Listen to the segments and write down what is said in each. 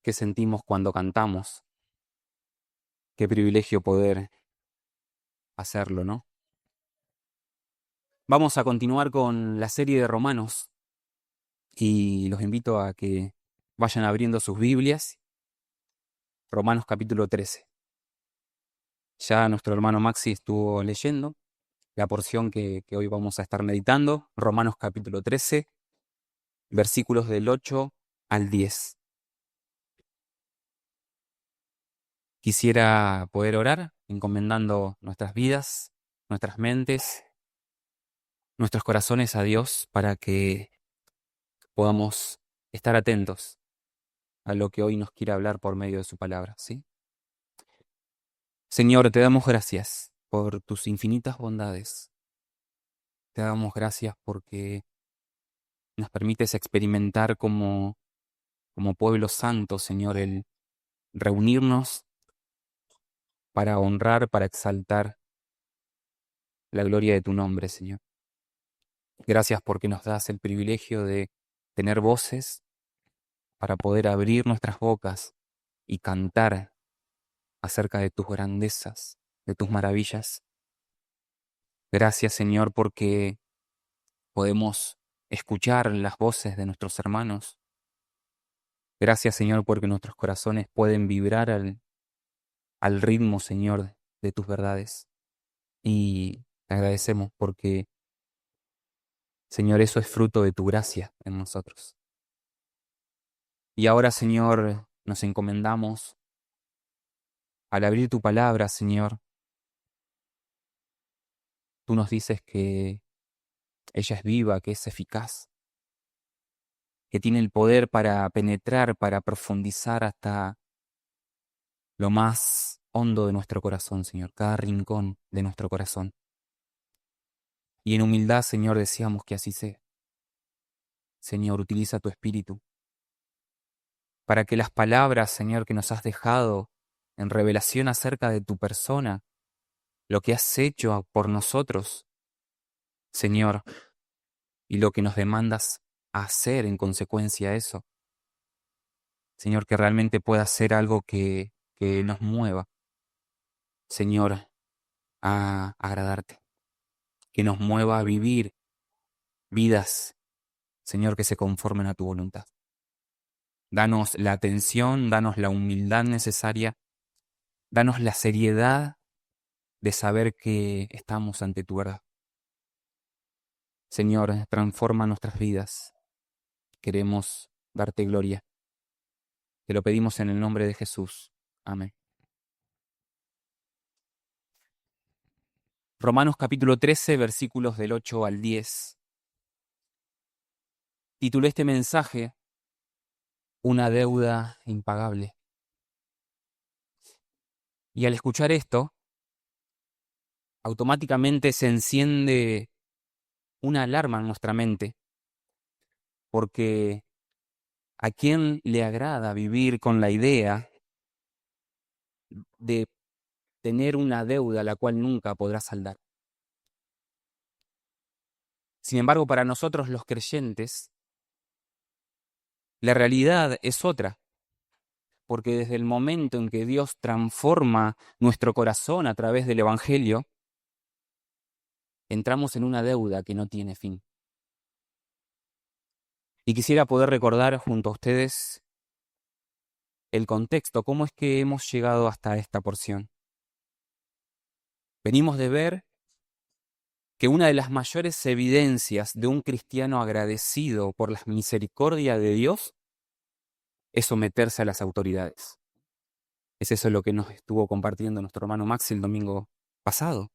qué sentimos cuando cantamos. Qué privilegio poder hacerlo, ¿no? Vamos a continuar con la serie de Romanos y los invito a que vayan abriendo sus Biblias. Romanos capítulo 13. Ya nuestro hermano Maxi estuvo leyendo la porción que hoy vamos a estar meditando. Romanos capítulo 13, versículos del 8 al 10. Quisiera poder orar encomendando nuestras vidas, nuestras mentes, nuestros corazones a Dios para que podamos estar atentos a lo que hoy nos quiere hablar por medio de su palabra, ¿sí? Señor, te damos gracias por tus infinitas bondades. Te damos gracias porque nos permites experimentar como pueblo santo, Señor, el reunirnos para honrar, para exaltar la gloria de tu nombre, Señor. Gracias porque nos das el privilegio de tener voces para poder abrir nuestras bocas y cantar acerca de tus grandezas, de tus maravillas. Gracias, Señor, porque podemos escuchar las voces de nuestros hermanos. Gracias, Señor, porque nuestros corazones pueden vibrar al ritmo, Señor, de tus verdades. Y te agradecemos porque, Señor, eso es fruto de tu gracia en nosotros. Y ahora, Señor, nos encomendamos al abrir tu palabra, Señor. Tú nos dices que ella es viva, que es eficaz, que tiene el poder para penetrar, para profundizar hasta lo más hondo de nuestro corazón, Señor, cada rincón de nuestro corazón. Y en humildad, Señor, deseamos que así sea. Señor, utiliza tu espíritu para que las palabras, Señor, que nos has dejado en revelación acerca de tu persona, lo que has hecho por nosotros, Señor, y lo que nos demandas hacer en consecuencia a eso, Señor, que realmente pueda ser algo que nos mueva, Señor, a agradarte, que nos mueva a vivir vidas, Señor, que se conformen a tu voluntad. Danos la atención, danos la humildad necesaria, danos la seriedad de saber que estamos ante tu verdad. Señor, transforma nuestras vidas. Queremos darte gloria. Te lo pedimos en el nombre de Jesús. Amén. Romanos capítulo 13, versículos del 8 al 10. Titulé este mensaje Una deuda impagable. Y al escuchar esto, automáticamente se enciende una alarma en nuestra mente, porque ¿a quién le agrada vivir con la idea de tener una deuda la cual nunca podrá saldar? Sin embargo, para nosotros los creyentes, la realidad es otra, porque desde el momento en que Dios transforma nuestro corazón a través del Evangelio, entramos en una deuda que no tiene fin. Y quisiera poder recordar junto a ustedes el contexto, cómo es que hemos llegado hasta esta porción. Venimos de ver que una de las mayores evidencias de un cristiano agradecido por la misericordia de Dios es someterse a las autoridades. Es eso lo que nos estuvo compartiendo nuestro hermano Maxi el domingo pasado.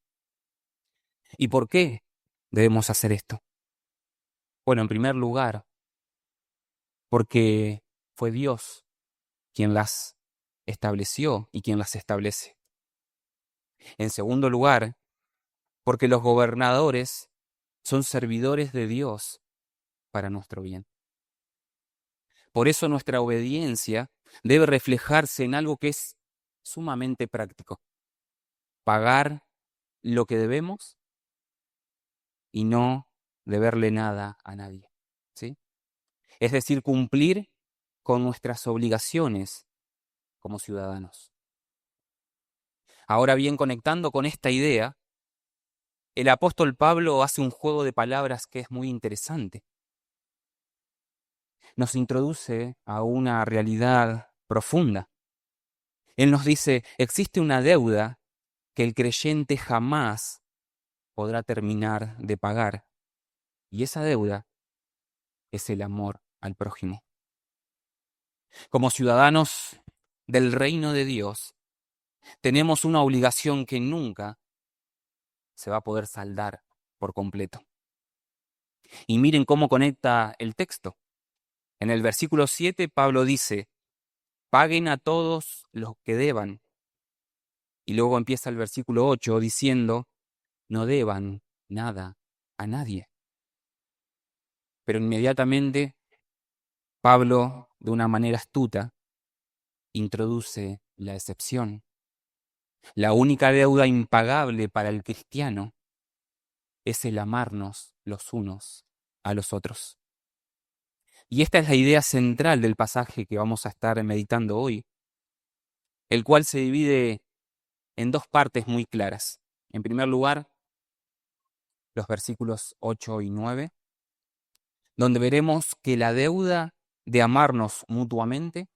¿Y por qué debemos hacer esto? Bueno, en primer lugar, porque fue Dios quien las estableció y quien las establece. En segundo lugar, porque los gobernadores son servidores de Dios para nuestro bien. Por eso nuestra obediencia debe reflejarse en algo que es sumamente práctico. Pagar lo que debemos y no deberle nada a nadie, ¿sí? Es decir, cumplir con nuestras obligaciones como ciudadanos. Ahora bien, conectando con esta idea, el apóstol Pablo hace un juego de palabras que es muy interesante. Nos introduce a una realidad profunda. Él nos dice, existe una deuda que el creyente jamás podrá terminar de pagar, y esa deuda es el amor al prójimo. Como ciudadanos del reino de Dios, tenemos una obligación que nunca se va a poder saldar por completo. Y miren cómo conecta el texto. En el versículo 7, Pablo dice, paguen a todos los que deban. Y luego empieza el versículo 8 diciendo, no deban nada a nadie. Pero inmediatamente Pablo, de una manera astuta, introduce la excepción. La única deuda impagable para el cristiano es el amarnos los unos a los otros. Y esta es la idea central del pasaje que vamos a estar meditando hoy, el cual se divide en dos partes muy claras. En primer lugar, los versículos 8 y 9, donde veremos que la deuda de amarnos mutuamente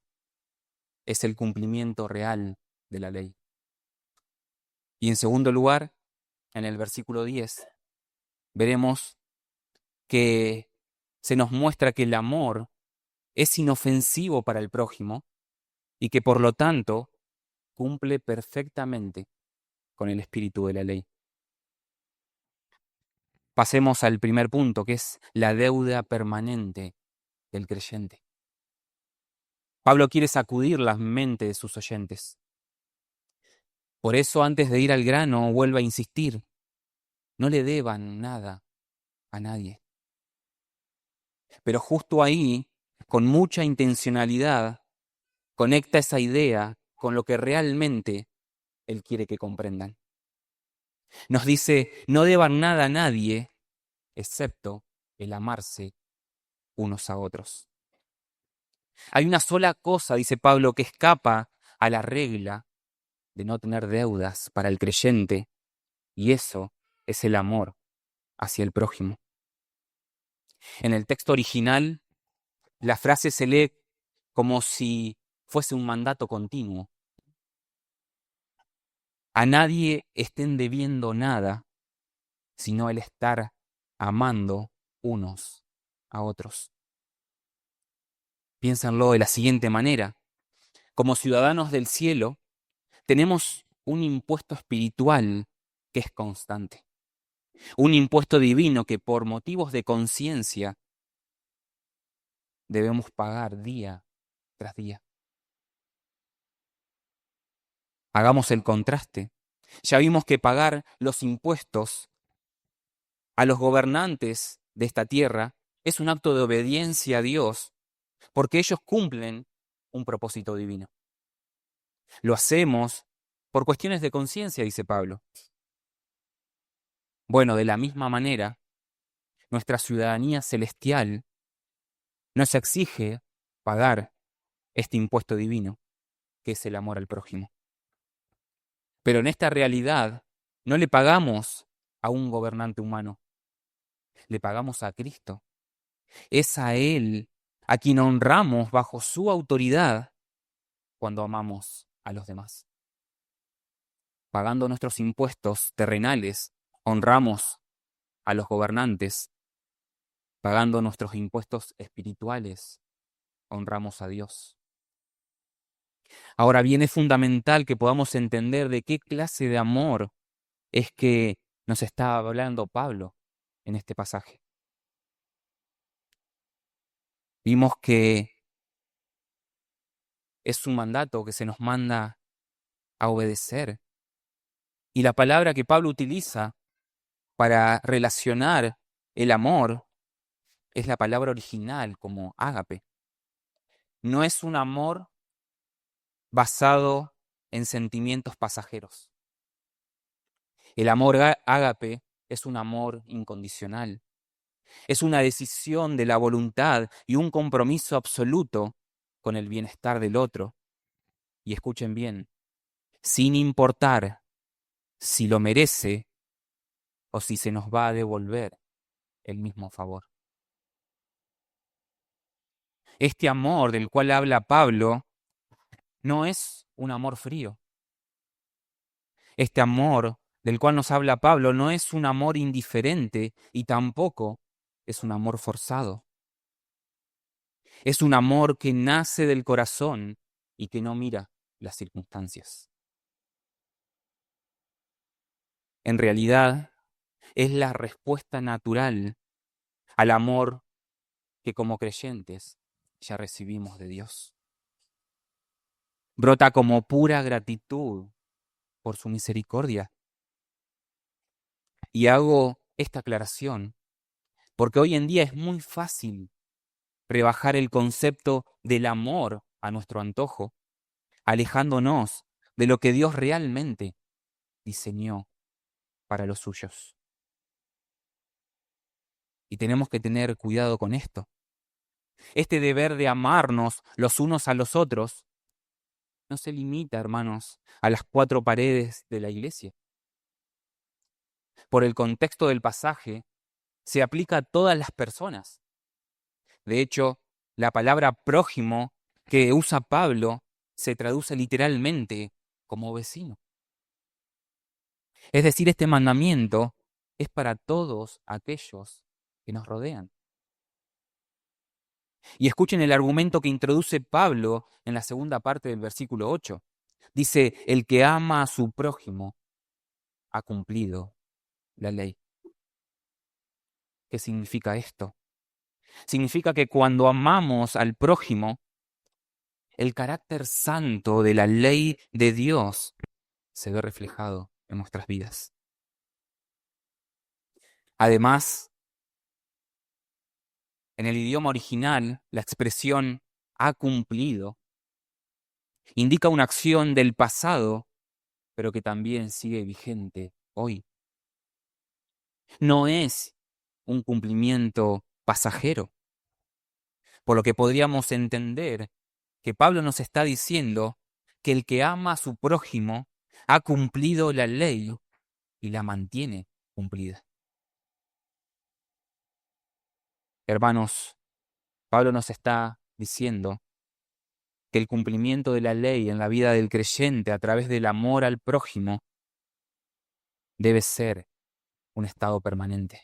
es el cumplimiento real de la ley. Y en segundo lugar, en el versículo 10, veremos que se nos muestra que el amor es inofensivo para el prójimo y que por lo tanto cumple perfectamente con el espíritu de la ley. Pasemos al primer punto, que es la deuda permanente del creyente. Pablo quiere sacudir la mente de sus oyentes. Por eso, antes de ir al grano, vuelve a insistir, no le deban nada a nadie. Pero justo ahí, con mucha intencionalidad, conecta esa idea con lo que realmente él quiere que comprendan. Nos dice, no deban nada a nadie, excepto el amarse unos a otros. Hay una sola cosa, dice Pablo, que escapa a la regla de no tener deudas para el creyente, y eso es el amor hacia el prójimo. En el texto original, la frase se lee como si fuese un mandato continuo. A nadie estén debiendo nada, sino el estar amando unos a otros. Piénsenlo de la siguiente manera. Como ciudadanos del cielo, tenemos un impuesto espiritual que es constante. Un impuesto divino que por motivos de conciencia debemos pagar día tras día. Hagamos el contraste. Ya vimos que pagar los impuestos a los gobernantes de esta tierra es un acto de obediencia a Dios, porque ellos cumplen un propósito divino. Lo hacemos por cuestiones de conciencia, dice Pablo. Bueno, de la misma manera, nuestra ciudadanía celestial nos exige pagar este impuesto divino, que es el amor al prójimo. Pero en esta realidad no le pagamos a un gobernante humano, le pagamos a Cristo. Es a Él a quien honramos bajo su autoridad cuando amamos a los demás. Pagando nuestros impuestos terrenales, honramos a los gobernantes. Pagando nuestros impuestos espirituales, honramos a Dios. Ahora bien, es fundamental que podamos entender de qué clase de amor es que nos está hablando Pablo en este pasaje. Vimos que es un mandato que se nos manda a obedecer. Y la palabra que Pablo utiliza para relacionar el amor es la palabra original como ágape. No es un amor basado en sentimientos pasajeros. El amor ágape es un amor incondicional. Es una decisión de la voluntad y un compromiso absoluto con el bienestar del otro. Y escuchen bien, sin importar si lo merece o si se nos va a devolver el mismo favor. Este amor del cual habla Pablo no es un amor frío. Este amor del cual nos habla Pablo no es un amor indiferente y tampoco es un amor forzado. Es un amor que nace del corazón y que no mira las circunstancias. En realidad, es la respuesta natural al amor que como creyentes ya recibimos de Dios. Brota como pura gratitud por su misericordia. Y hago esta aclaración porque hoy en día es muy fácil rebajar el concepto del amor a nuestro antojo, alejándonos de lo que Dios realmente diseñó para los suyos. Y tenemos que tener cuidado con esto. Este deber de amarnos los unos a los otros no se limita, hermanos, a las cuatro paredes de la iglesia. Por el contexto del pasaje, se aplica a todas las personas. De hecho, la palabra prójimo que usa Pablo se traduce literalmente como vecino. Es decir, este mandamiento es para todos aquellos que nos rodean. Y escuchen el argumento que introduce Pablo en la segunda parte del versículo 8. Dice, el que ama a su prójimo ha cumplido la ley. ¿Qué significa esto? Significa que cuando amamos al prójimo, el carácter santo de la ley de Dios se ve reflejado en nuestras vidas. Además, en el idioma original, la expresión ha cumplido indica una acción del pasado, pero que también sigue vigente hoy. No es un cumplimiento pasajero, por lo que podríamos entender que Pablo nos está diciendo que el que ama a su prójimo ha cumplido la ley y la mantiene cumplida. Hermanos, Pablo nos está diciendo que el cumplimiento de la ley en la vida del creyente a través del amor al prójimo debe ser un estado permanente.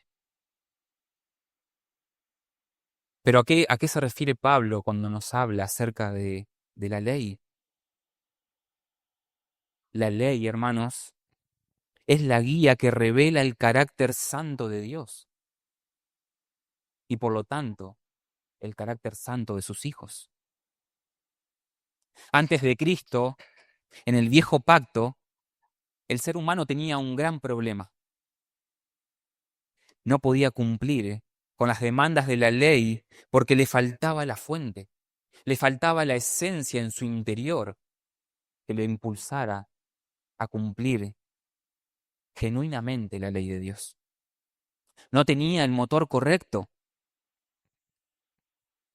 Pero ¿a qué se refiere Pablo cuando nos habla acerca de la ley? La ley, hermanos, es la guía que revela el carácter santo de Dios y por lo tanto el carácter santo de sus hijos. Antes de Cristo, en el viejo pacto, el ser humano tenía un gran problema. No podía cumplir con las demandas de la ley porque le faltaba la fuente, le faltaba la esencia en su interior que le impulsara a cumplir genuinamente la ley de Dios. No tenía el motor correcto,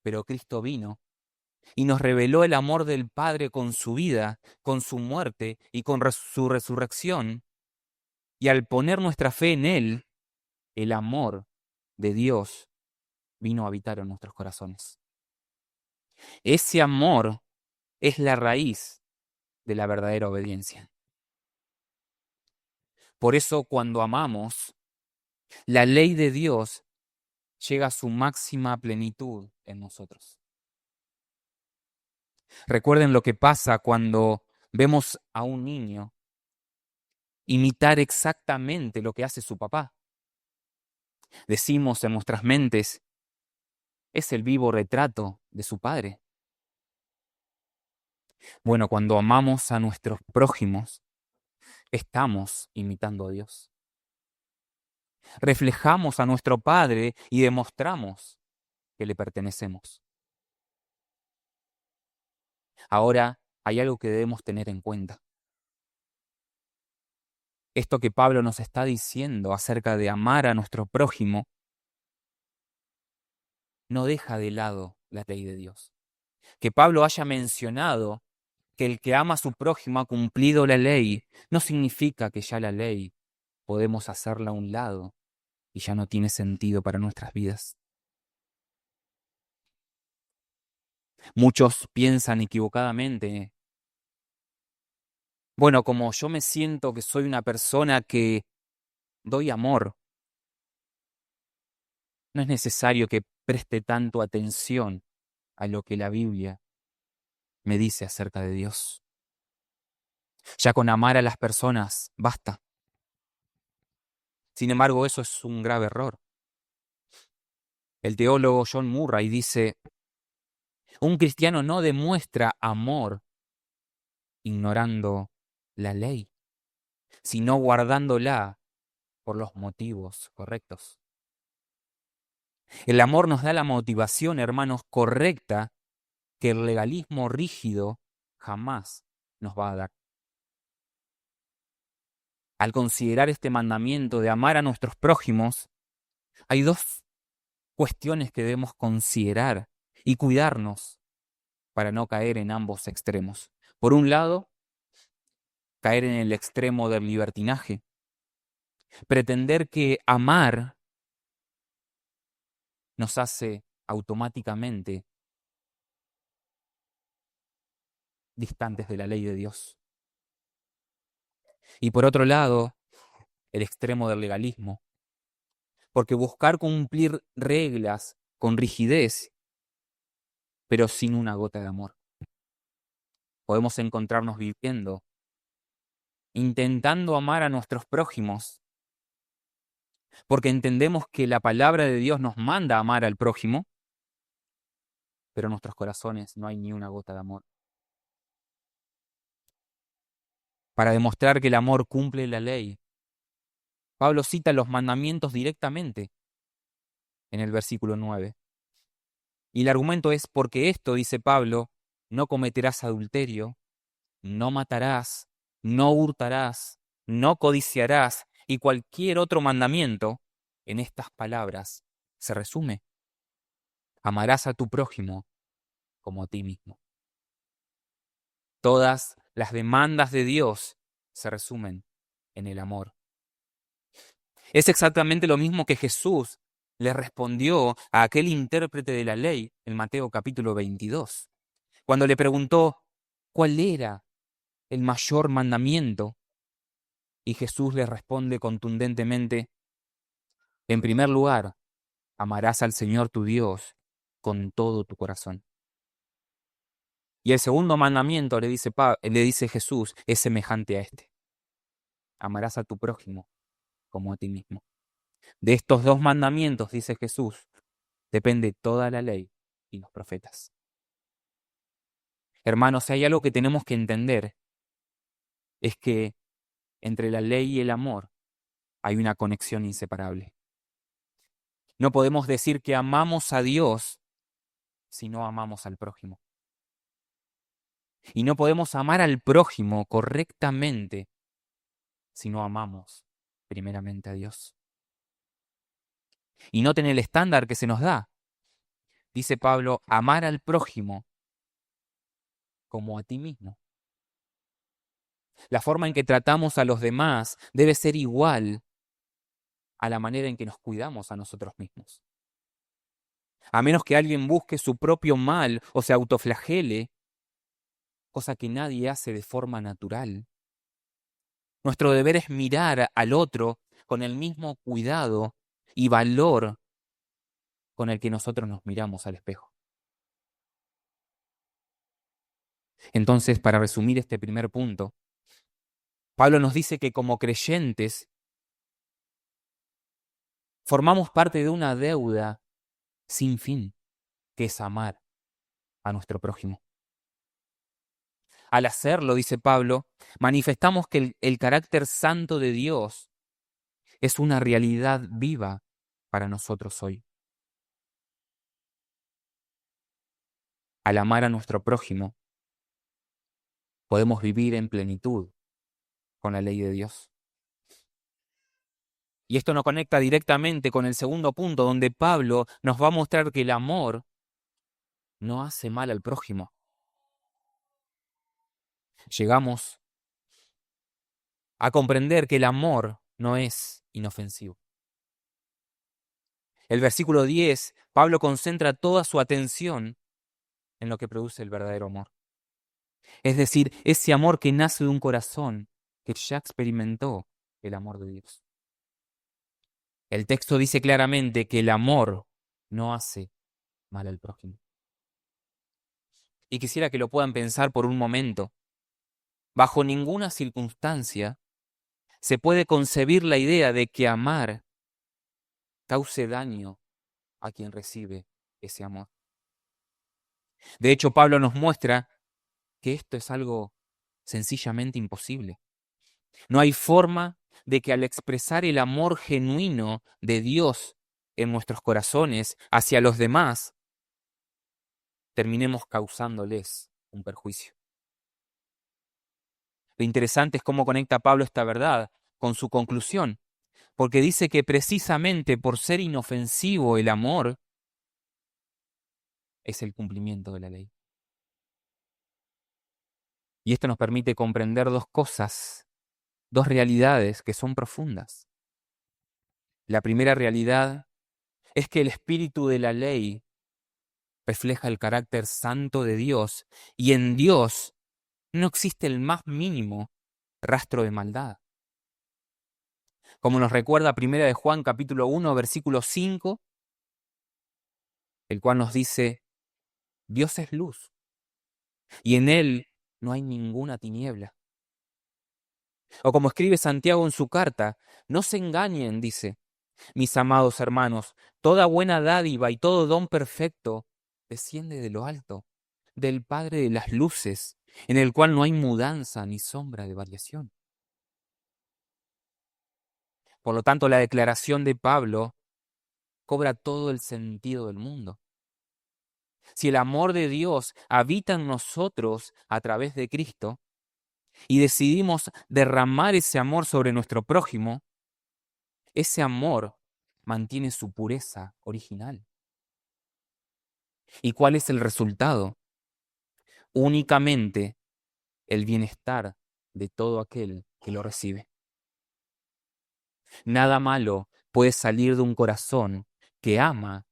pero Cristo vino y nos reveló el amor del Padre con su vida, con su muerte y con su resurrección. Y al poner nuestra fe en Él, el amor de Dios vino a habitar en nuestros corazones. Ese amor es la raíz de la verdadera obediencia. Por eso cuando amamos, la ley de Dios llega a su máxima plenitud en nosotros. Recuerden lo que pasa cuando vemos a un niño imitar exactamente lo que hace su papá. Decimos en nuestras mentes, es el vivo retrato de su padre. Bueno, cuando amamos a nuestros prójimos, estamos imitando a Dios. Reflejamos a nuestro Padre y demostramos que le pertenecemos. Ahora, hay algo que debemos tener en cuenta. Esto que Pablo nos está diciendo acerca de amar a nuestro prójimo no deja de lado la ley de Dios. Que Pablo haya mencionado que el que ama a su prójimo ha cumplido la ley, no significa que ya la ley podemos hacerla a un lado y ya no tiene sentido para nuestras vidas. Muchos piensan equivocadamente, bueno, como yo me siento que soy una persona que doy amor, no es necesario que preste tanto atención a lo que la Biblia me dice acerca de Dios. Ya con amar a las personas basta. Sin embargo, eso es un grave error. El teólogo John Murray dice, un cristiano no demuestra amor ignorando la ley, sino guardándola por los motivos correctos. El amor nos da la motivación, hermanos, correcta que el legalismo rígido jamás nos va a dar. Al considerar este mandamiento de amar a nuestros prójimos, hay dos cuestiones que debemos considerar y cuidarnos para no caer en ambos extremos. Por un lado, caer en el extremo del libertinaje, pretender que amar nos hace automáticamente distantes de la ley de Dios. Y por otro lado, el extremo del legalismo, porque buscar cumplir reglas con rigidez, pero sin una gota de amor. Podemos encontrarnos viviendo, intentando amar a nuestros prójimos, porque entendemos que la palabra de Dios nos manda a amar al prójimo, pero en nuestros corazones no hay ni una gota de amor. Para demostrar que el amor cumple la ley, Pablo cita los mandamientos directamente en el versículo 9. Y el argumento es porque esto, dice Pablo, no cometerás adulterio, no matarás, no hurtarás, no codiciarás, y cualquier otro mandamiento en estas palabras se resume. Amarás a tu prójimo como a ti mismo. Todas las demandas de Dios se resumen en el amor. Es exactamente lo mismo que Jesús le respondió a aquel intérprete de la ley en Mateo capítulo 22, cuando le preguntó cuál era el mayor mandamiento, y Jesús le responde contundentemente, en primer lugar, amarás al Señor tu Dios con todo tu corazón. Y el segundo mandamiento, le dice Jesús, es semejante a este. Amarás a tu prójimo como a ti mismo. De estos dos mandamientos, dice Jesús, depende toda la ley y los profetas. Hermanos, si hay algo que tenemos que entender, es que entre la ley y el amor hay una conexión inseparable. No podemos decir que amamos a Dios si no amamos al prójimo. Y no podemos amar al prójimo correctamente si no amamos primeramente a Dios. Y noten el estándar que se nos da. Dice Pablo, amar al prójimo como a ti mismo. La forma en que tratamos a los demás debe ser igual a la manera en que nos cuidamos a nosotros mismos. A menos que alguien busque su propio mal o se autoflagele, cosa que nadie hace de forma natural. Nuestro deber es mirar al otro con el mismo cuidado y valor con el que nosotros nos miramos al espejo. Entonces, para resumir este primer punto, Pablo nos dice que como creyentes formamos parte de una deuda sin fin, que es amar a nuestro prójimo. Al hacerlo, dice Pablo, manifestamos que el carácter santo de Dios es una realidad viva para nosotros hoy. Al amar a nuestro prójimo, podemos vivir en plenitud con la ley de Dios. Y esto nos conecta directamente con el segundo punto, donde Pablo nos va a mostrar que el amor no hace mal al prójimo. Llegamos a comprender que el amor no es inofensivo. El versículo 10, Pablo concentra toda su atención en lo que produce el verdadero amor. Es decir, ese amor que nace de un corazón que ya experimentó el amor de Dios. El texto dice claramente que el amor no hace mal al prójimo. Y quisiera que lo puedan pensar por un momento. Bajo ninguna circunstancia se puede concebir la idea de que amar cause daño a quien recibe ese amor. De hecho, Pablo nos muestra que esto es algo sencillamente imposible. No hay forma de que al expresar el amor genuino de Dios en nuestros corazones hacia los demás, terminemos causándoles un perjuicio. Lo interesante es cómo conecta Pablo esta verdad con su conclusión, porque dice que precisamente por ser inofensivo el amor es el cumplimiento de la ley. Y esto nos permite comprender dos cosas, dos realidades que son profundas. La primera realidad es que el espíritu de la ley refleja el carácter santo de Dios y en Dios no existe el más mínimo rastro de maldad. Como nos recuerda 1 de Juan capítulo 1 versículo 5, el cual nos dice, Dios es luz y en Él no hay ninguna tiniebla. O como escribe Santiago en su carta, no se engañen, dice, mis amados hermanos, toda buena dádiva y todo don perfecto desciende de lo alto, del Padre de las luces, en el cual no hay mudanza ni sombra de variación. Por lo tanto, la declaración de Pablo cobra todo el sentido del mundo. Si el amor de Dios habita en nosotros a través de Cristo y decidimos derramar ese amor sobre nuestro prójimo, ese amor mantiene su pureza original. ¿Y cuál es el resultado? Únicamente el bienestar de todo aquel que lo recibe. Nada malo puede salir de un corazón que ama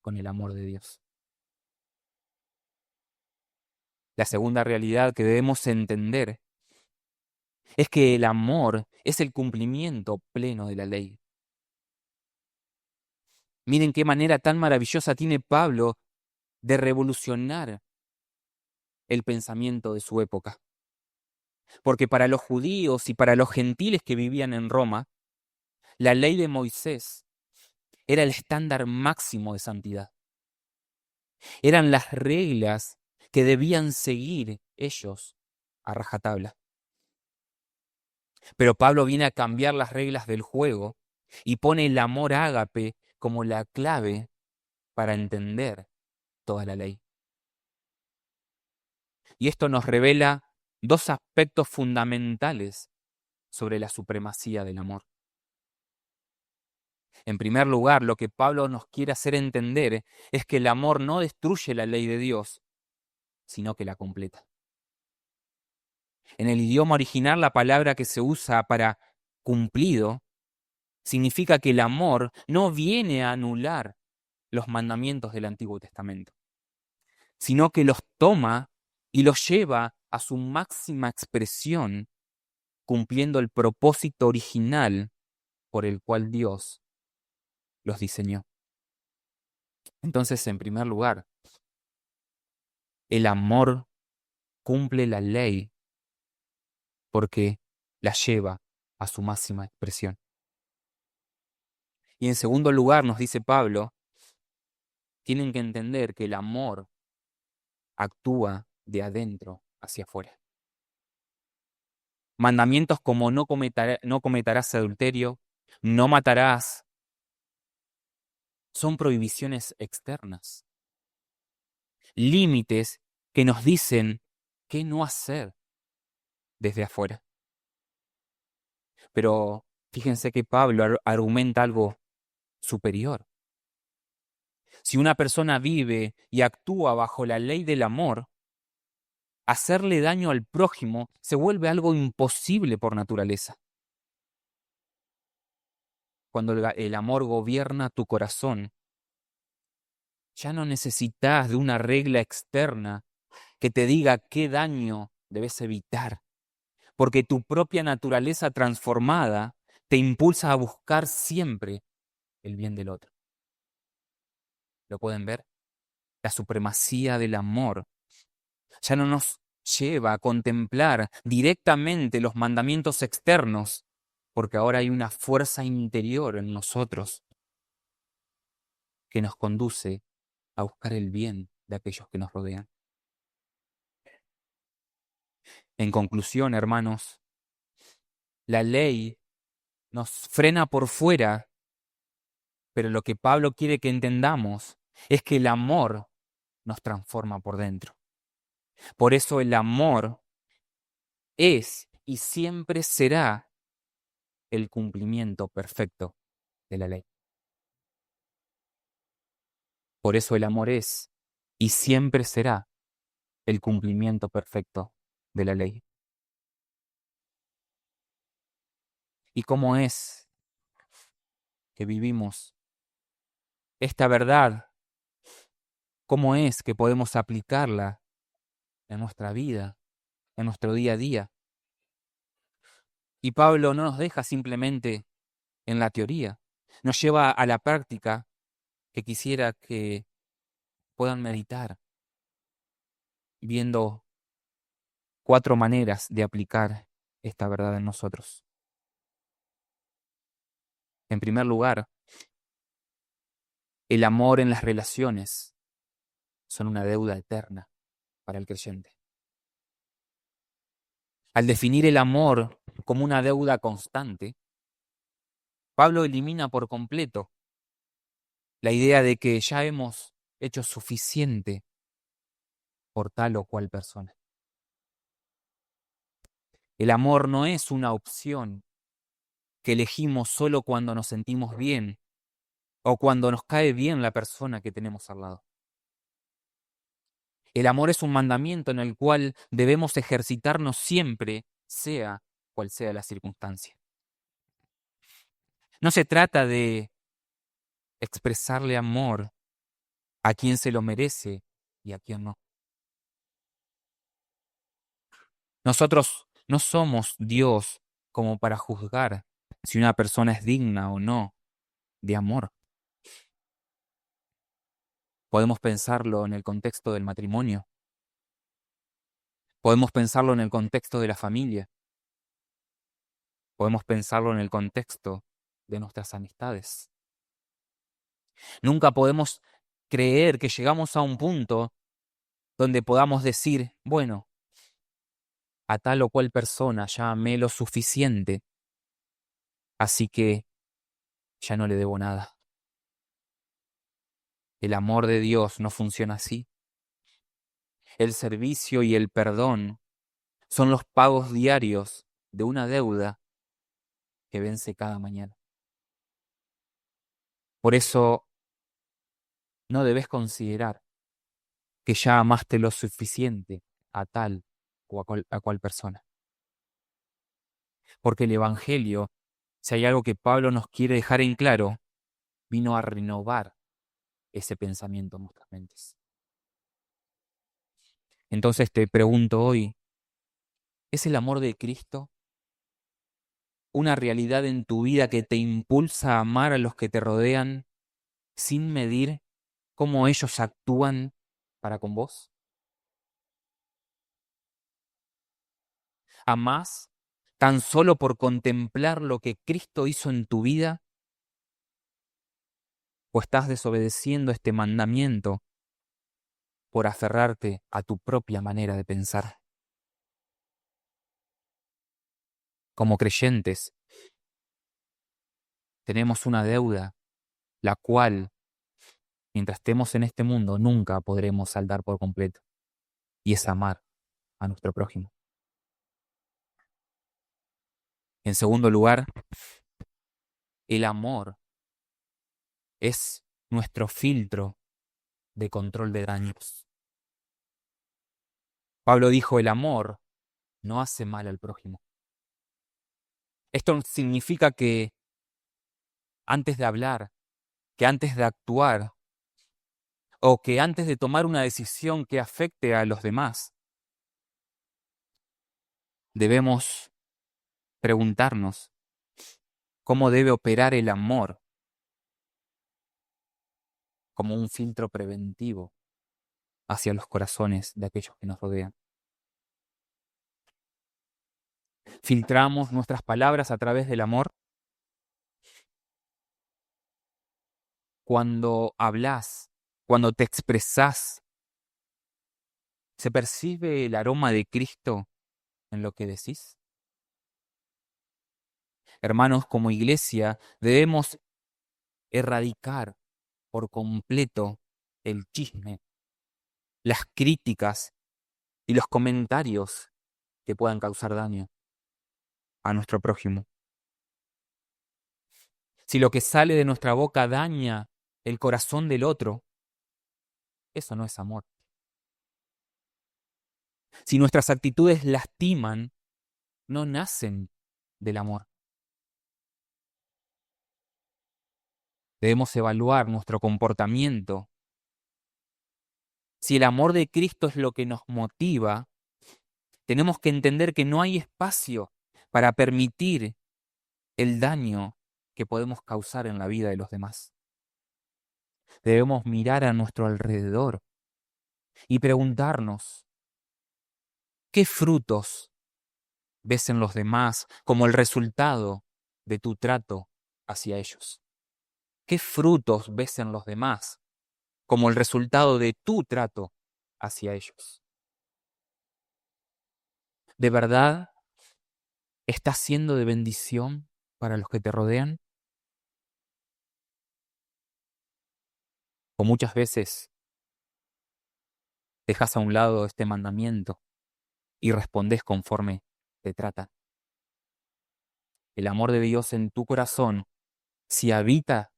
con el amor de Dios. La segunda realidad que debemos entender es que el amor es el cumplimiento pleno de la ley. Miren qué manera tan maravillosa tiene Pablo de revolucionar el pensamiento de su época. Porque para los judíos y para los gentiles que vivían en Roma, la ley de Moisés era el estándar máximo de santidad. Eran las reglas que debían seguir ellos a rajatabla. Pero Pablo viene a cambiar las reglas del juego y pone el amor ágape como la clave para entender toda la ley. Y esto nos revela dos aspectos fundamentales sobre la supremacía del amor. En primer lugar, lo que Pablo nos quiere hacer entender es que el amor no destruye la ley de Dios, sino que la completa. En el idioma original, la palabra que se usa para cumplido significa que el amor no viene a anular los mandamientos del Antiguo Testamento, sino que los toma y los lleva a su máxima expresión, cumpliendo el propósito original por el cual Dios los diseñó. Entonces, en primer lugar, el amor cumple la ley porque la lleva a su máxima expresión. Y en segundo lugar, nos dice Pablo, tienen que entender que el amor actúa de adentro hacia afuera. Mandamientos como no cometerás adulterio, no matarás, son prohibiciones externas. Límites que nos dicen qué no hacer desde afuera. Pero fíjense que Pablo argumenta algo superior. Si una persona vive y actúa bajo la ley del amor, hacerle daño al prójimo se vuelve algo imposible por naturaleza. Cuando el amor gobierna tu corazón, ya no necesitas de una regla externa que te diga qué daño debes evitar, porque tu propia naturaleza transformada te impulsa a buscar siempre el bien del otro. ¿Lo pueden ver? La supremacía del amor ya no nos lleva a contemplar directamente los mandamientos externos, porque ahora hay una fuerza interior en nosotros que nos conduce a buscar el bien de aquellos que nos rodean. En conclusión, hermanos, la ley nos frena por fuera, pero lo que Pablo quiere que entendamos es que el amor nos transforma por dentro. Por eso el amor es y siempre será el cumplimiento perfecto de la ley. Por eso el amor es y siempre será el cumplimiento perfecto de la ley. ¿Y cómo es que vivimos esta verdad? ¿Cómo es que podemos aplicarla en nuestra vida, en nuestro día a día? Y Pablo no nos deja simplemente en la teoría, nos lleva a la práctica que quisiera que puedan meditar, viendo 4 maneras de aplicar esta verdad en nosotros. En primer lugar, el amor en las relaciones son una deuda eterna para el creyente. Al definir el amor como una deuda constante, Pablo elimina por completo la idea de que ya hemos hecho suficiente por tal o cual persona. El amor no es una opción que elegimos solo cuando nos sentimos bien o cuando nos cae bien la persona que tenemos al lado. El amor es un mandamiento en el cual debemos ejercitarnos siempre, sea cual sea la circunstancia. No se trata de expresarle amor a quien se lo merece y a quien no. Nosotros no somos Dios como para juzgar si una persona es digna o no de amor. Podemos pensarlo en el contexto del matrimonio. Podemos pensarlo en el contexto de la familia. Podemos pensarlo en el contexto de nuestras amistades. Nunca podemos creer que llegamos a un punto donde podamos decir, bueno, a tal o cual persona ya amé lo suficiente, así que ya no le debo nada. El amor de Dios no funciona así. El servicio y el perdón son los pagos diarios de una deuda que vence cada mañana. Por eso no debes considerar que ya amaste lo suficiente a tal o a cual persona. Porque el Evangelio, si hay algo que Pablo nos quiere dejar en claro, vino a renovar ese pensamiento en nuestras mentes. Entonces te pregunto hoy, ¿es el amor de Cristo una realidad en tu vida que te impulsa a amar a los que te rodean sin medir cómo ellos actúan para con vos? ¿Amás tan solo por contemplar lo que Cristo hizo en tu vida? ¿O estás desobedeciendo este mandamiento por aferrarte a tu propia manera de pensar? Como creyentes, tenemos una deuda, la cual, mientras estemos en este mundo, nunca podremos saldar por completo, y es amar a nuestro prójimo. En segundo lugar, el amor es nuestro filtro de control de daños. Pablo dijo, el amor no hace mal al prójimo. Esto significa que antes de hablar, que antes de actuar, o que antes de tomar una decisión que afecte a los demás, debemos preguntarnos cómo debe operar el amor como un filtro preventivo hacia los corazones de aquellos que nos rodean. ¿Filtramos nuestras palabras a través del amor? Cuando hablas, cuando te expresás, ¿se percibe el aroma de Cristo en lo que decís? Hermanos, como iglesia debemos erradicar por completo el chisme, las críticas y los comentarios que puedan causar daño a nuestro prójimo. Si lo que sale de nuestra boca daña el corazón del otro, eso no es amor. Si nuestras actitudes lastiman, no nacen del amor. Debemos evaluar nuestro comportamiento. Si el amor de Cristo es lo que nos motiva, tenemos que entender que no hay espacio para permitir el daño que podemos causar en la vida de los demás. Debemos mirar a nuestro alrededor y preguntarnos, ¿qué frutos ves en los demás como el resultado de tu trato hacia ellos? ¿Qué frutos ves en los demás como el resultado de tu trato hacia ellos? ¿De verdad estás siendo de bendición para los que te rodean? ¿O muchas veces dejas a un lado este mandamiento y respondes conforme te tratan? El amor de Dios en tu corazón, si habita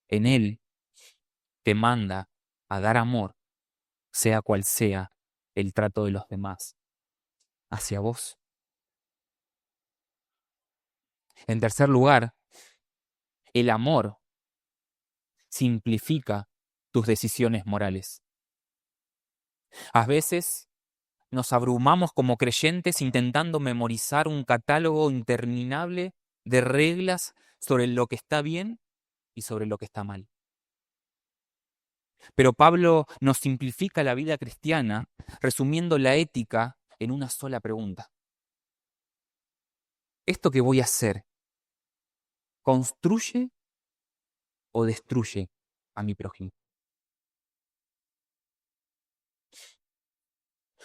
en él, te manda a dar amor, sea cual sea el trato de los demás hacia vos. En tercer lugar, el amor simplifica tus decisiones morales. A veces nos abrumamos como creyentes intentando memorizar un catálogo interminable de reglas sobre lo que está bien y sobre lo que está mal. Pero Pablo nos simplifica la vida cristiana resumiendo la ética en una sola pregunta. ¿Esto que voy a hacer construye o destruye a mi prójimo?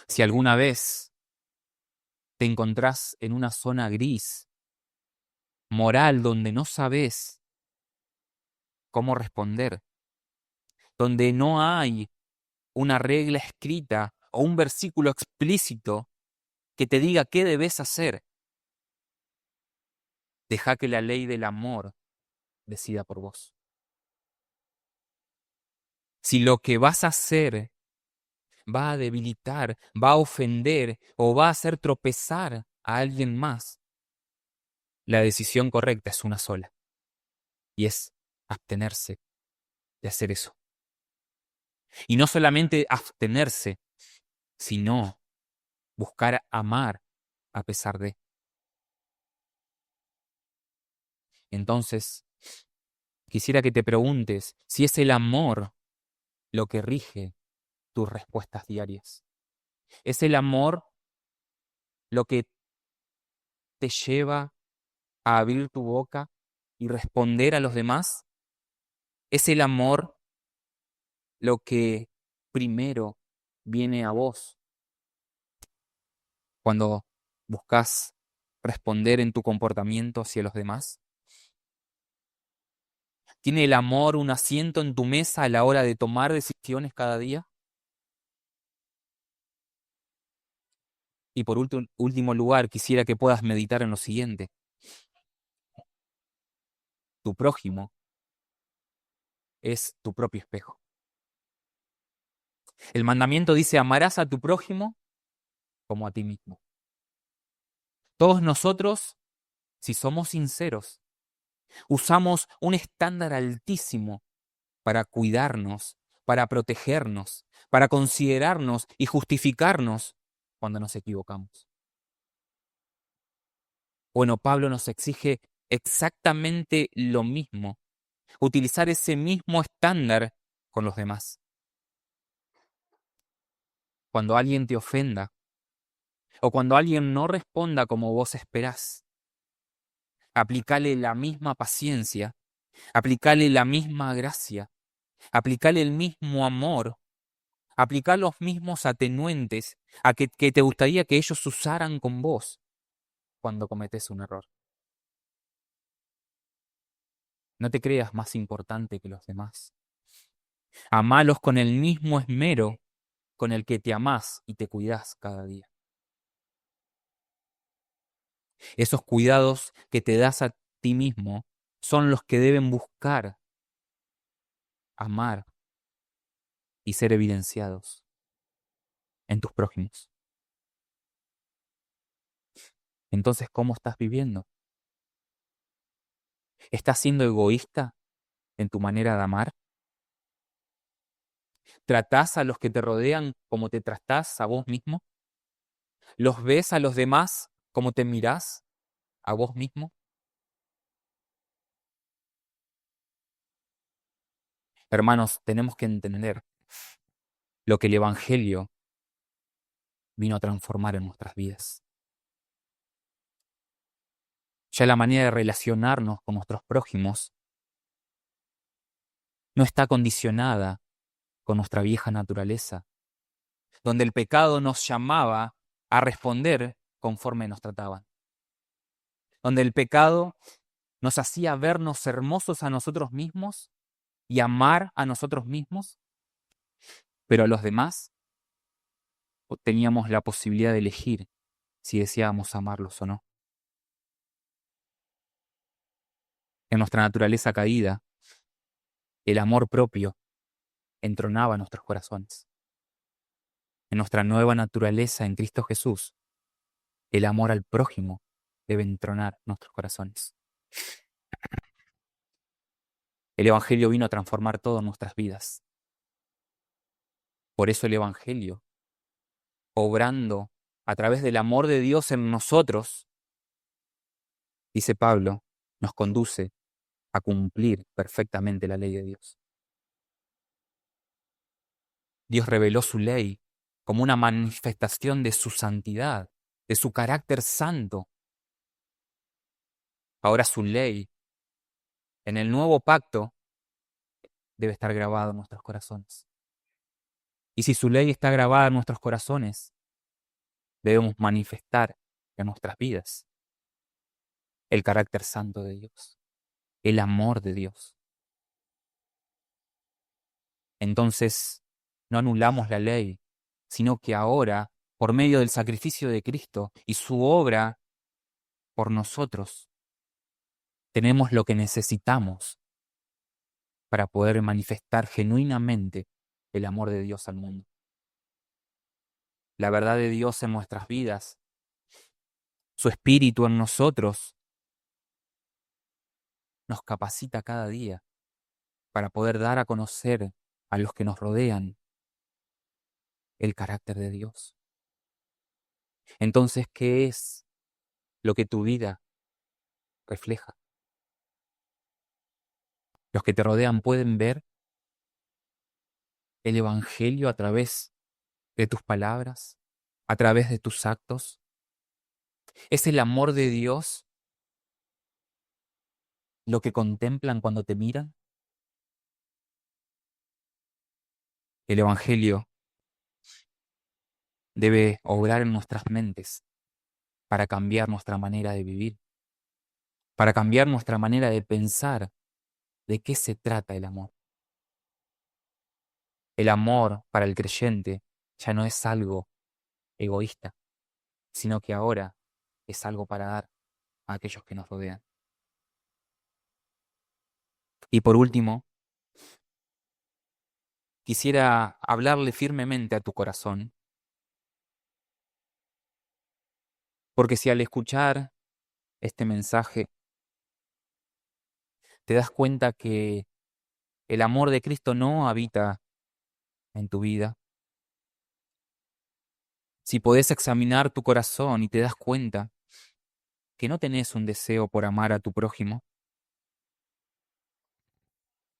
Si alguna vez te encontrás en una zona gris, moral, donde no sabes cómo responder, donde no hay una regla escrita o un versículo explícito que te diga qué debes hacer, deja que la ley del amor decida por vos. Si lo que vas a hacer va a debilitar, va a ofender o va a hacer tropezar a alguien más, la decisión correcta es una sola, y es abstenerse de hacer eso. Y no solamente abstenerse, sino buscar amar a pesar de. Entonces, quisiera que te preguntes si es el amor lo que rige tus respuestas diarias. ¿Es el amor lo que te lleva a abrir tu boca y responder a los demás? ¿Es el amor lo que primero viene a vos cuando buscas responder en tu comportamiento hacia los demás? ¿Tiene el amor un asiento en tu mesa a la hora de tomar decisiones cada día? Y por último lugar, quisiera que puedas meditar en lo siguiente. Tu prójimo es tu propio espejo. El mandamiento dice, amarás a tu prójimo como a ti mismo. Todos nosotros, si somos sinceros, usamos un estándar altísimo para cuidarnos, para protegernos, para considerarnos y justificarnos cuando nos equivocamos. Bueno, Pablo nos exige exactamente lo mismo, utilizar ese mismo estándar con los demás. Cuando alguien te ofenda o cuando alguien no responda como vos esperás, aplicale la misma paciencia, aplicale la misma gracia, aplicale el mismo amor, aplicar los mismos atenuantes que te gustaría que ellos usaran con vos cuando cometes un error. No te creas más importante que los demás. Amalos con el mismo esmero con el que te amás y te cuidás cada día. Esos cuidados que te das a ti mismo son los que deben buscar, amar y ser evidenciados en tus prójimos. Entonces, ¿cómo estás viviendo? ¿Estás siendo egoísta en tu manera de amar? ¿Tratás a los que te rodean como te tratás a vos mismo? ¿Los ves a los demás como te mirás a vos mismo? Hermanos, tenemos que entender lo que el Evangelio vino a transformar en nuestras vidas. Ya la manera de relacionarnos con nuestros prójimos no está condicionada con nuestra vieja naturaleza, donde el pecado nos llamaba a responder conforme nos trataban, donde el pecado nos hacía vernos hermosos a nosotros mismos y amar a nosotros mismos, pero a los demás teníamos la posibilidad de elegir si deseábamos amarlos o no. En nuestra naturaleza caída, el amor propio entronaba nuestros corazones. En nuestra nueva naturaleza en Cristo Jesús, el amor al prójimo debe entronar nuestros corazones. El Evangelio vino a transformar todas nuestras vidas. Por eso el Evangelio, obrando a través del amor de Dios en nosotros, dice Pablo, nos conduce a cumplir perfectamente la ley de Dios. Dios reveló su ley como una manifestación de su santidad, de su carácter santo. Ahora su ley, en el nuevo pacto, debe estar grabada en nuestros corazones. Y si su ley está grabada en nuestros corazones, debemos manifestar en nuestras vidas el carácter santo de Dios, el amor de Dios. Entonces, no anulamos la ley, sino que ahora, por medio del sacrificio de Cristo y su obra por nosotros, tenemos lo que necesitamos para poder manifestar genuinamente el amor de Dios al mundo. La verdad de Dios en nuestras vidas, su espíritu en nosotros, nos capacita cada día para poder dar a conocer a los que nos rodean el carácter de Dios. Entonces, ¿qué es lo que tu vida refleja? Los que te rodean pueden ver el Evangelio a través de tus palabras, a través de tus actos. ¿Es el amor de Dios lo que contemplan cuando te miran? El Evangelio debe obrar en nuestras mentes para cambiar nuestra manera de vivir, para cambiar nuestra manera de pensar de qué se trata el amor. El amor para el creyente ya no es algo egoísta, sino que ahora es algo para dar a aquellos que nos rodean. Y por último, quisiera hablarle firmemente a tu corazón, porque si al escuchar este mensaje te das cuenta que el amor de Cristo no habita en tu vida, si podés examinar tu corazón y te das cuenta que no tenés un deseo por amar a tu prójimo,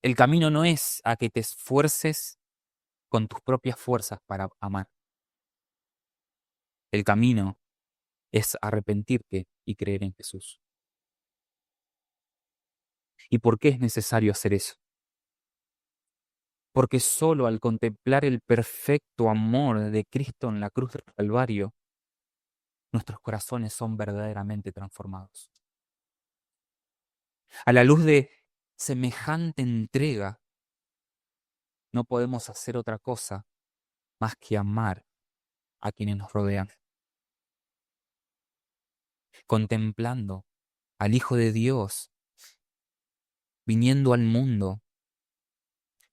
el camino no es a que te esfuerces con tus propias fuerzas para amar. El camino es arrepentirte y creer en Jesús. ¿Y por qué es necesario hacer eso? Porque solo al contemplar el perfecto amor de Cristo en la cruz del Calvario, nuestros corazones son verdaderamente transformados. A la luz de semejante entrega, no podemos hacer otra cosa más que amar a quienes nos rodean. Contemplando al Hijo de Dios viniendo al mundo,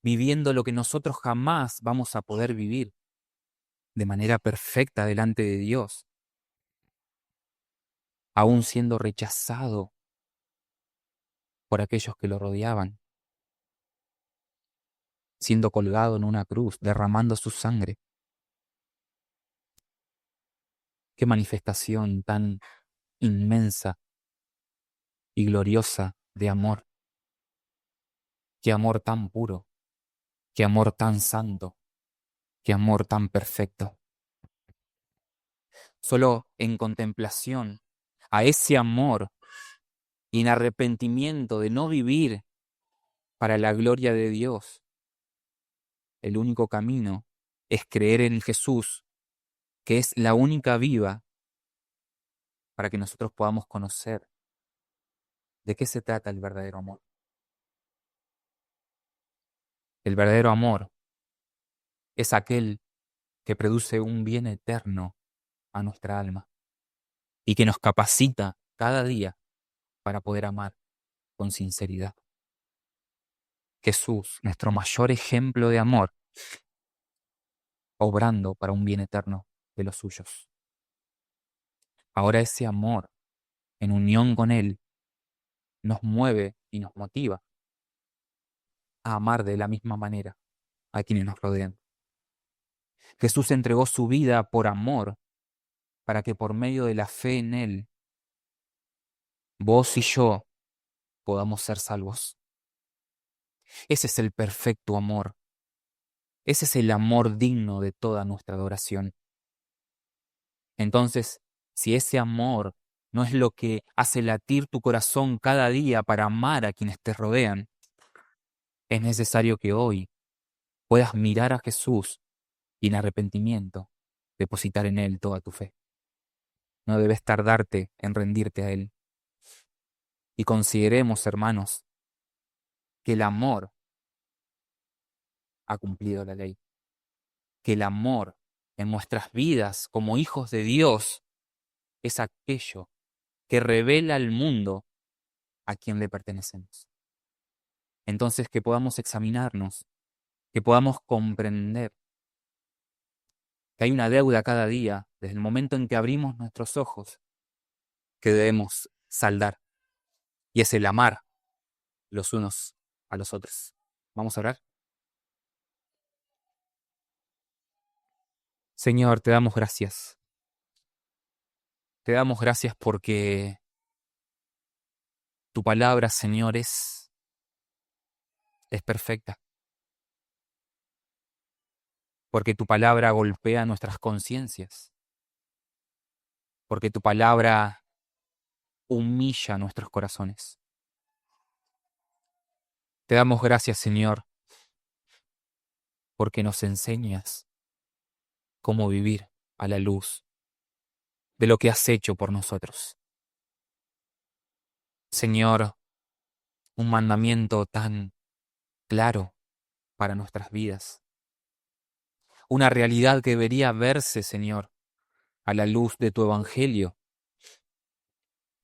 viviendo lo que nosotros jamás vamos a poder vivir de manera perfecta delante de Dios, aún siendo rechazado por aquellos que lo rodeaban, siendo colgado en una cruz, derramando su sangre. Qué manifestación tan inmensa y gloriosa de amor. Qué amor tan puro, qué amor tan santo, qué amor tan perfecto. Solo en contemplación a ese amor y en arrepentimiento de no vivir para la gloria de Dios, el único camino es creer en Jesús, que es la única viva para que nosotros podamos conocer de qué se trata el verdadero amor. El verdadero amor es aquel que produce un bien eterno a nuestra alma y que nos capacita cada día para poder amar con sinceridad. Jesús, nuestro mayor ejemplo de amor, obrando para un bien eterno de los suyos. Ahora ese amor, en unión con Él, nos mueve y nos motiva a amar de la misma manera a quienes nos rodean. Jesús entregó su vida por amor para que por medio de la fe en Él, vos y yo podamos ser salvos. Ese es el perfecto amor. Ese es el amor digno de toda nuestra adoración. Entonces, si ese amor no es lo que hace latir tu corazón cada día para amar a quienes te rodean, es necesario que hoy puedas mirar a Jesús y en arrepentimiento depositar en Él toda tu fe. No debes tardarte en rendirte a Él. Y consideremos, hermanos, que el amor ha cumplido la ley, que el amor en nuestras vidas como hijos de Dios es aquello que revela al mundo a quien le pertenecemos. Entonces, que podamos examinarnos, que podamos comprender que hay una deuda cada día, desde el momento en que abrimos nuestros ojos, que debemos saldar, y es el amar los unos a los otros. ¿Vamos a orar? Señor, te damos gracias. Te damos gracias porque tu palabra, Señor, es perfecta. Porque tu palabra golpea nuestras conciencias. Porque tu palabra humilla nuestros corazones. Te damos gracias, Señor, porque nos enseñas cómo vivir a la luz de lo que has hecho por nosotros. Señor, un mandamiento tan claro para nuestras vidas. Una realidad que debería verse, Señor, a la luz de tu evangelio,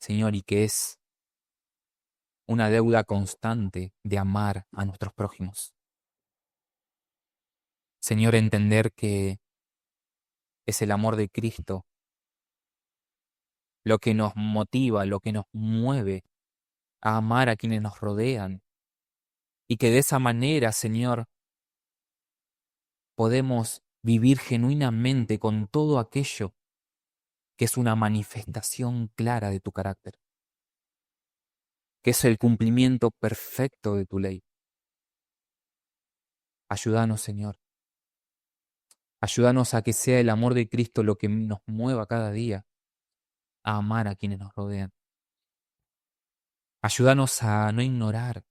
Señor, y que es una deuda constante de amar a nuestros prójimos. Señor, entender que es el amor de Cristo lo que nos motiva, lo que nos mueve a amar a quienes nos rodean. Y que de esa manera, Señor, podemos vivir genuinamente con todo aquello que es una manifestación clara de tu carácter, que es el cumplimiento perfecto de tu ley. Ayúdanos, Señor. Ayúdanos a que sea el amor de Cristo lo que nos mueva cada día a amar a quienes nos rodean. Ayúdanos a no ignorar,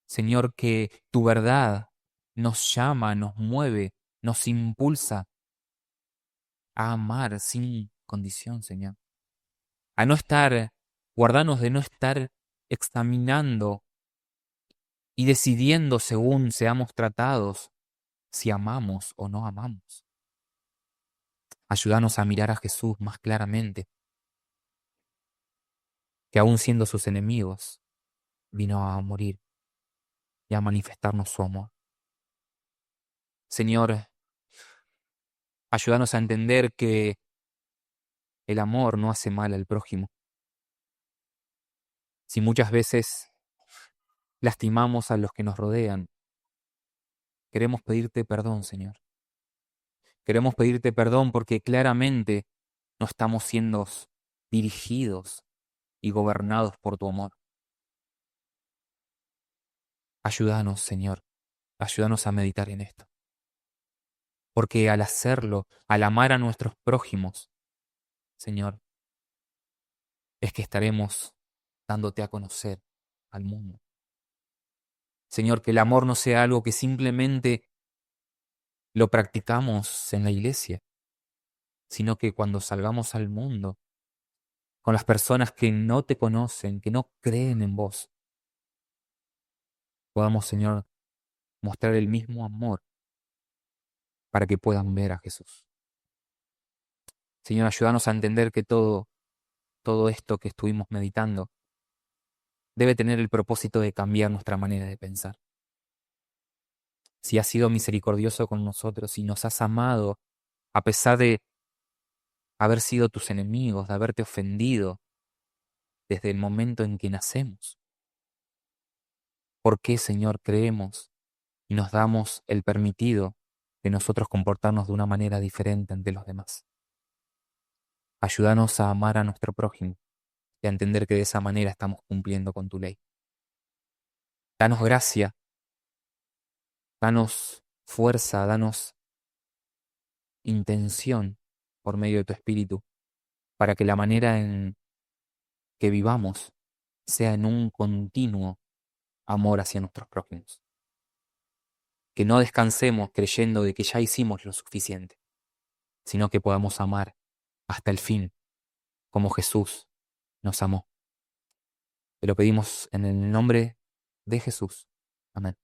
Señor, que tu verdad nos llama, nos mueve, nos impulsa a amar sin condición, Señor. A no estar, guardanos de no estar examinando y decidiendo según seamos tratados si amamos o no amamos. Ayúdanos a mirar a Jesús más claramente, que aun siendo sus enemigos, vino a morir y a manifestarnos su amor. Señor, ayúdanos a entender que el amor no hace mal al prójimo. Si muchas veces lastimamos a los que nos rodean, queremos pedirte perdón, Señor. Queremos pedirte perdón porque claramente no estamos siendo dirigidos y gobernados por tu amor. Ayúdanos, Señor. Ayúdanos a meditar en esto. Porque al hacerlo, al amar a nuestros prójimos, Señor, es que estaremos dándote a conocer al mundo. Señor, que el amor no sea algo que simplemente lo practicamos en la iglesia, sino que cuando salgamos al mundo, con las personas que no te conocen, que no creen en vos, podamos, Señor, mostrar el mismo amor para que puedan ver a Jesús. Señor, ayúdanos a entender que todo esto que estuvimos meditando debe tener el propósito de cambiar nuestra manera de pensar. Si has sido misericordioso con nosotros y nos has amado a pesar de haber sido tus enemigos, de haberte ofendido desde el momento en que nacemos, ¿por qué, Señor, creemos y nos damos el permitido de nosotros comportarnos de una manera diferente ante los demás? Ayúdanos a amar a nuestro prójimo y a entender que de esa manera estamos cumpliendo con tu ley. Danos gracia, danos fuerza, danos intención por medio de tu Espíritu, para que la manera en que vivamos sea en un continuo amor hacia nuestros prójimos. Que no descansemos creyendo de que ya hicimos lo suficiente, sino que podamos amar hasta el fin, como Jesús nos amó. Te lo pedimos en el nombre de Jesús. Amén.